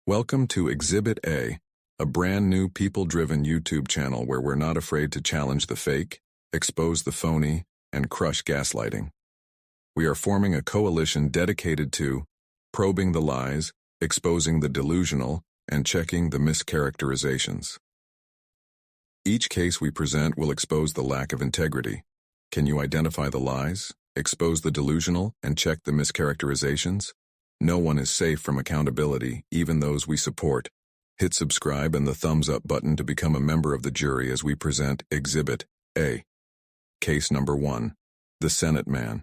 Welcome to Exhibit A, a brand new people-driven YouTube channel where we're not afraid to challenge the fake, expose the phony, and crush gaslighting. We are forming a coalition dedicated to probing the lies, exposing the delusional, and checking the mischaracterizations. Each case we present will expose the lack of integrity. Can you identify the lies, expose the delusional, and check the mischaracterizations? No one is safe from accountability, even those we support. Hit subscribe and the thumbs up button to become a member of the jury as we present Exhibit A. Case number 1. The Senate Man.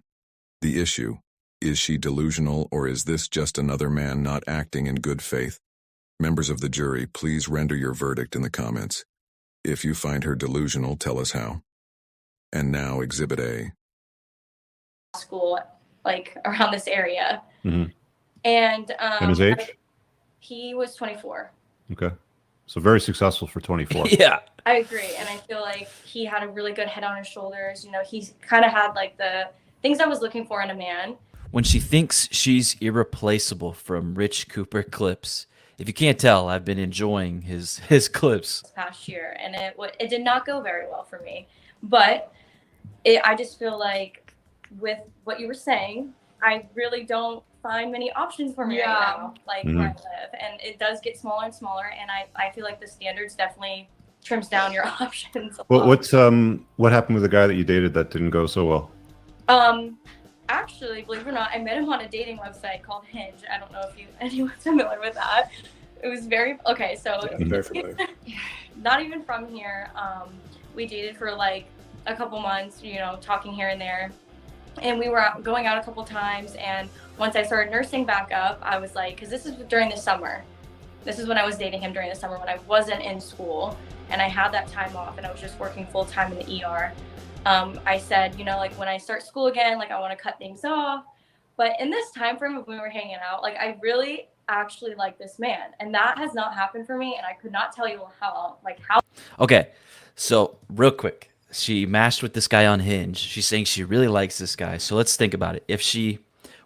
The issue: is she delusional, or is this just another man not acting in good faith? Members of the jury, please render your verdict in the comments. If you find her delusional, tell us how. And now, Exhibit A. School, like around this area. Mm-hmm. And his age? He was 24. Okay. So very successful for 24. Yeah. I agree. And I feel like he had a really good head on his shoulders. You know, he's kind of had like the things I was looking for in a man. When she thinks she's irreplaceable from Rich Cooper clips. If you can't tell, I've been enjoying his clips This past year, and it did not go very well for me. But I just feel like with what you were saying, I really don't find many options for me right now, like where I live. And it does get smaller and smaller, and I feel like the standards definitely trims down your options a Well, lot. what happened with the guy that you dated that didn't go so well? Actually, believe it or not, I met him on a dating website called Hinge. I don't know if anyone's familiar with that. It was very okay. So Very familiar. not even from here. We dated for like a couple months, you know, talking here and there, and we were going out a couple times. And once I started nursing back up, I was like, because this is during the summer. This is when I was dating him during the summer when I wasn't in school and I had that time off and I was just working full time in the ER. I said, you know, like when I start school again, like I want to cut things off. But in this time frame of when we were hanging out, like I really actually like this man, and that has not happened for me. And I could not tell you how. Okay, so real quick, she matched with this guy on Hinge. She's saying she really likes this guy. So let's think about it. If she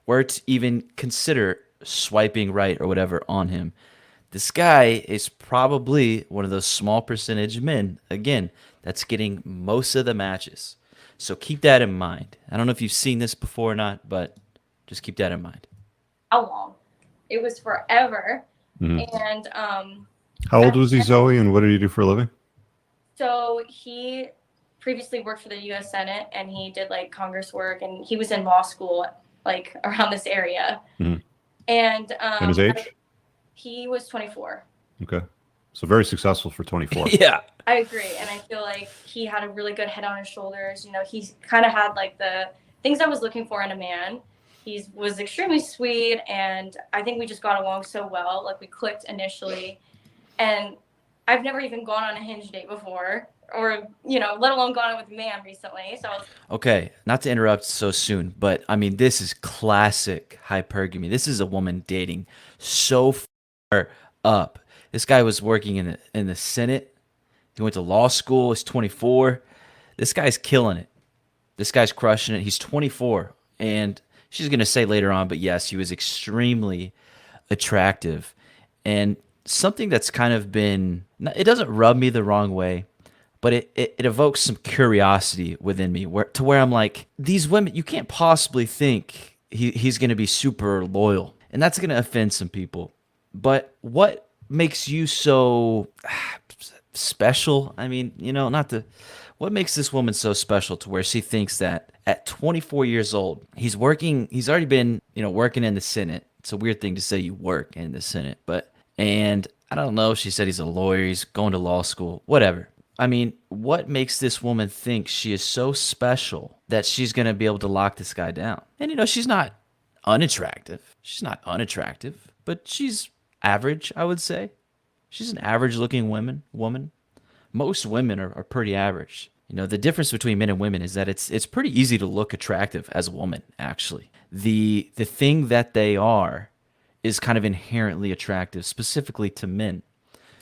were to even consider swiping right or whatever on him, this guy is probably one of those small percentage men, again, that's getting most of the matches. So keep that in mind. I don't know if you've seen this before or not, but just keep that in mind. How long? It was forever. Mhm. And How old was he, Zoe, and what did he do for a living? so he previously worked for the U.S. Senate, and he did like Congress work, and he was in law school like around this area. Mhm. And His age? he was 24. Okay. So very successful for 24. Yeah. I agree, and I feel like he had a really good head on his shoulders. You know, he's kind of had like the things I was looking for in a man. He was extremely sweet, and I think we just got along so well. Like we clicked initially, and I've never even gone on a Hinge date before, or you know, let alone gone out with a man recently. So I was Okay, not to interrupt so soon, but I mean, this is classic hypergamy. This is a woman dating so far up. This guy was working in the Senate. He went to law school. He's 24. This guy's killing it. This guy's crushing it. He's 24. And she's going to say later on, but yes, he was extremely attractive. And something that's kind of been, it doesn't rub me the wrong way, but it evokes some curiosity within me where I'm like, these women, you can't possibly think he's going to be super loyal. And that's going to offend some people. But what makes you so special? I mean, you know, what makes this woman so special to where she thinks that at 24 years old, he's already been, you know, working in the Senate. It's a weird thing to say you work in the Senate, and I don't know, she said he's a lawyer, he's going to law school, whatever. I mean, what makes this woman think she is so special that she's going to be able to lock this guy down? And, you know, she's not unattractive. She's not unattractive, but she's average, I would say. She's an average looking woman. Most women are pretty average. You know, the difference between men and women is that it's pretty easy to look attractive as a woman, actually. The thing that they are is kind of inherently attractive, specifically to men.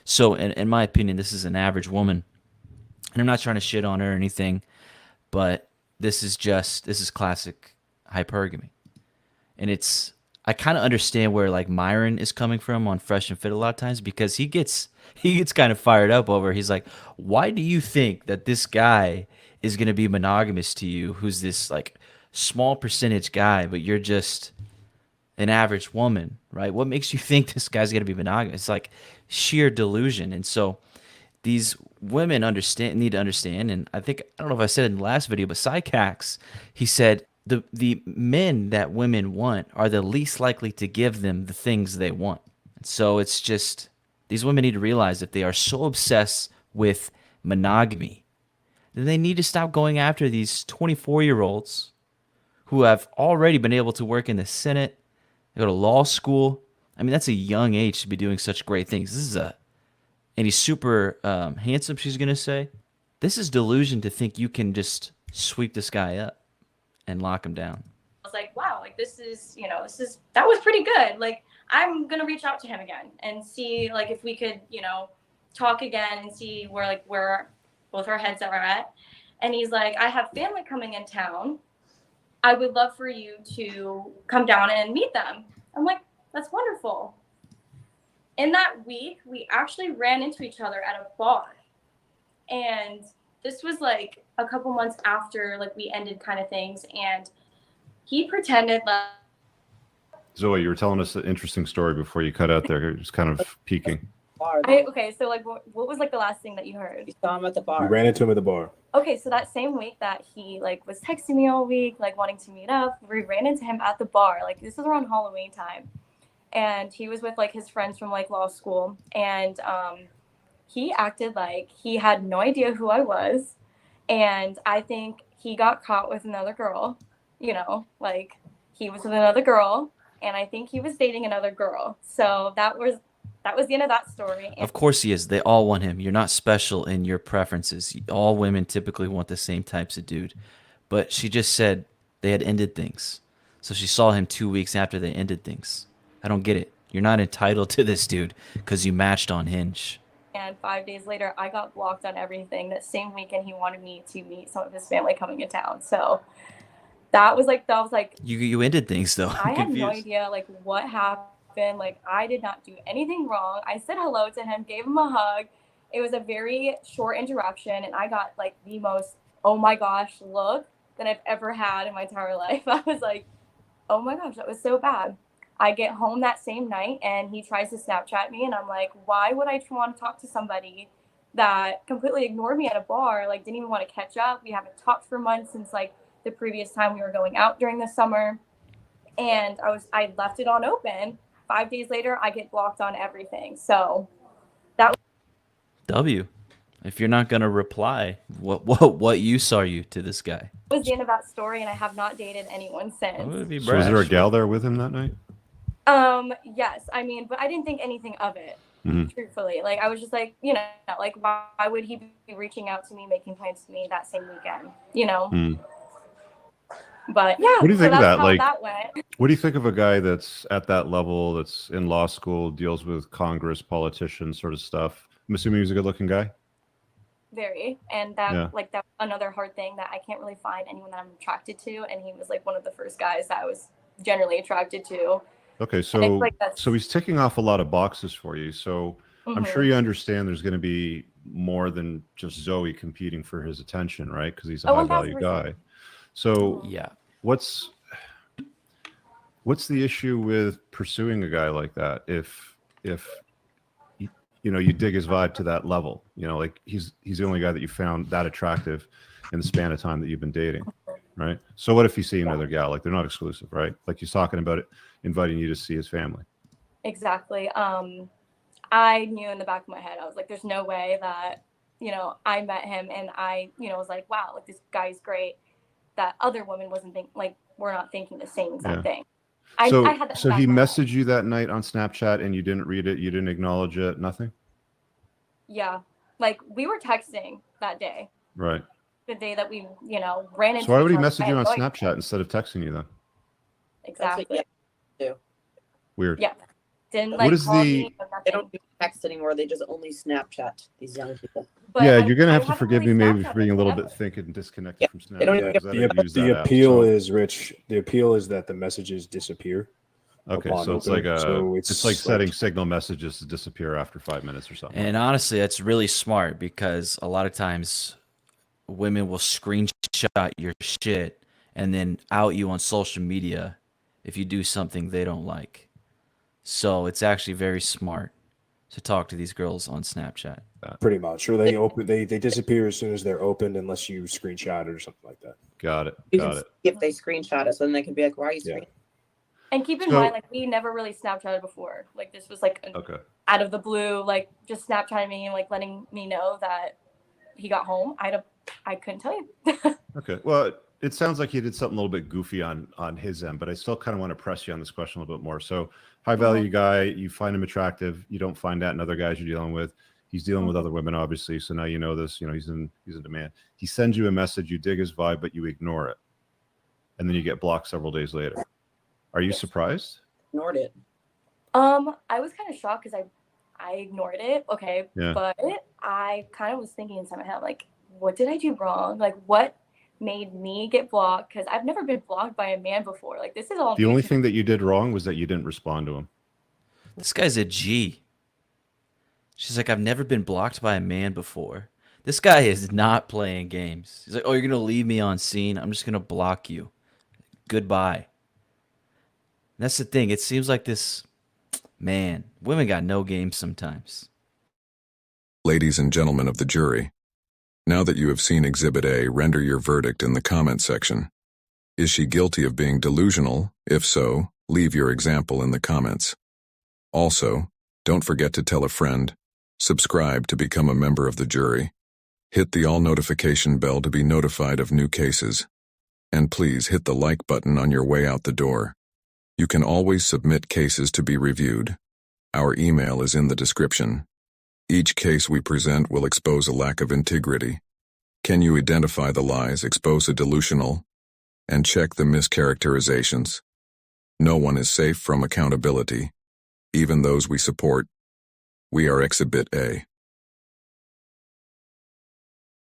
So in my opinion, this is an average woman. And I'm not trying to shit on her or anything, but this is classic hypergamy. And I kind of understand where like Myron is coming from on Fresh and Fit a lot of times, because he gets kind of fired up over. He's like, why do you think that this guy is going to be monogamous to you, who's this like small percentage guy, but you're just an average woman, right? What makes you think this guy's going to be monogamous? It's like sheer delusion. And so these women need to understand, and I don't know if I said it in the last video, but Sycax, he said the men that women want are the least likely to give them the things they want. So it's just, these women need to realize that they are so obsessed with monogamy, then they need to stop going after these 24-year-olds who have already been able to work in the Senate, they go to law school. I mean, that's a young age to be doing such great things. And he's super handsome, she's going to say. This is delusion to think you can just sweep this guy up and lock him down. I was like, wow, like that was pretty good. Like, I'm going to reach out to him again and see like if we could, talk again and see where both our heads are at. And he's like, I have family coming in town. I would love for you to come down and meet them. I'm like, that's wonderful. In that week, we actually ran into each other at a bar. And this was like a couple months after like we ended kind of things. And he pretended like... Zoe, you were telling us an interesting story before you cut out there. You're just kind of peeking. Okay, so like what was like the last thing that you heard? We saw him at the bar. We ran into him at the bar. Okay, so that same week that he like was texting me all week, like wanting to meet up, we ran into him at the bar. Like this was around Halloween time. And he was with like his friends from like law school. And he acted like he had no idea who I was. And I think he got caught with another girl, like he was with another girl. And I think he was dating another girl. So that was the end of that story. And Of course he is. They all want him. You're not special in your preferences. All women typically want the same types of dude. But she just said they had ended things. So she saw him 2 weeks after they ended things. I don't get it. You're not entitled to this dude because you matched on Hinge. And 5 days later, I got blocked on everything. That same weekend, he wanted me to meet some of his family coming in town. So that was like You ended things though. I had no idea like what happened. Like I did not do anything wrong. I said hello to him, gave him a hug. It was a very short interaction, and I got like the most oh my gosh look that I've ever had in my entire life. I was like, oh my gosh, that was so bad. I get home that same night and he tries to Snapchat me, and I'm like, why would I want to talk to somebody that completely ignored me at a bar, like didn't even want to catch up. We haven't talked for months since like the previous time we were going out during the summer. And I left it on open. 5 days later, I get blocked on everything. So that was W. If you're not gonna reply, what use are you to this guy? the end of that story, and I have not dated anyone since. That would be So was there a brash. gal there with him that night? Yes. I mean, but I didn't think anything of it, Mhm. truthfully. Like, I was just like, like, why would he be reaching out to me, making plans to me that same weekend, Mm. But yeah, What do you think of that's that? how Like, that went. what do you think of a guy that's at that level, that's in law school, deals with Congress, politicians, sort of stuff? I'm assuming he was a good-looking guy. Very. And that, Yeah. like, that was another hard thing that I can't really find anyone that I'm attracted to. And he was like one of the first guys that I was generally attracted to. Okay, so it's like that's- so he's ticking off a lot of boxes for you. So I'm Mhm. sure you understand there's going to be more than just Zoe competing for his attention, right? Because he's a Oh, high-value 1000%. guy. So Yeah. what's the issue with pursuing a guy like that? If you dig his vibe to that level, like he's the only guy that you found that attractive in the span of time that you've been dating, right? So what if you see another gal? Like, they're not exclusive, right? Like, he's talking about it, inviting you to see his family. Exactly. I knew in the back of my head, I was like, there's no way that, I met him and I, was like, wow, like this guy's great. That other woman wasn't we're not thinking the same exact Yeah. thing. So I had that in so the he back of my head. messaged you that night on Snapchat and you didn't read it, you didn't acknowledge it, nothing? Yeah. Like we were texting that day, Right. the day that we, ran into So why would he each other. message I you had on no idea. Snapchat instead of texting you then? Exactly. Weird. Yeah. Didn't What is call the- me or They nothing. don't do text anymore. They just only Snapchat, these young people. But Yeah, I- you're gonna I have to haven't forgive really me maybe Snapchatted for being a little ever. bit thick and disconnected Yeah, from they don't Snapchat. even because I don't use The that app, appeal so- is, Rich, the appeal is that the messages disappear. Okay, upon so it's opening. like So it's like setting signal messages to disappear after 5 minutes or something. And honestly, that's really smart because a lot of times women will screenshot your shit and then out you on social media if you do something they don't like. So it's actually very smart to talk to these girls on Snapchat. pretty much, or they disappear as soon as they're opened, unless you screenshot it or something like that. Got it. You Got can it. see if they screenshot it, so then they can be like, "Why are you Yeah. screenshotting?" And keep in So- mind, like, we never really Snapchatted before. Like, this was like Okay. out of the blue, like just Snapchatting me and like letting me know that he got home. I couldn't tell you. Okay. Well, it sounds like he did something a little bit goofy on his end, but I still kind of want to press you on this question a little bit more. So, high value guy, you find him attractive. You don't find that in other guys you're dealing with. He's dealing with other women, obviously. So now you know this. You know he's in demand. He sends you a message. You dig his vibe, but you ignore it, and then you get blocked several days later. Are you surprised? Ignored it. I was kind of shocked because I ignored it. Okay, Yeah. but I kind of was thinking inside my head, like, what did I do wrong? Like, what made me get blocked? Because I've never been blocked by a man before. Like, this is all The new only to me. thing that you did wrong was that you didn't respond to him. This guy's a G. She's like, I've never been blocked by a man before. This guy is not playing games. He's like, oh, you're going to leave me on scene? I'm just going to block you. Goodbye. That's the thing. It seems like this, man, women got no game sometimes. Ladies and gentlemen of the jury, now that you have seen Exhibit A, render your verdict in the comment section. Is she guilty of being delusional? If so, leave your example in the comments. Also, don't forget to tell a friend, subscribe to become a member of the jury, hit the all notification bell to be notified of new cases, and please hit the like button on your way out the door. You can always submit cases to be reviewed. Our email is in the description. Each case we present will expose a lack of integrity. Can you identify the lies, expose a delusional, and check the mischaracterizations? No one is safe from accountability, even those we support. We are Exhibit A.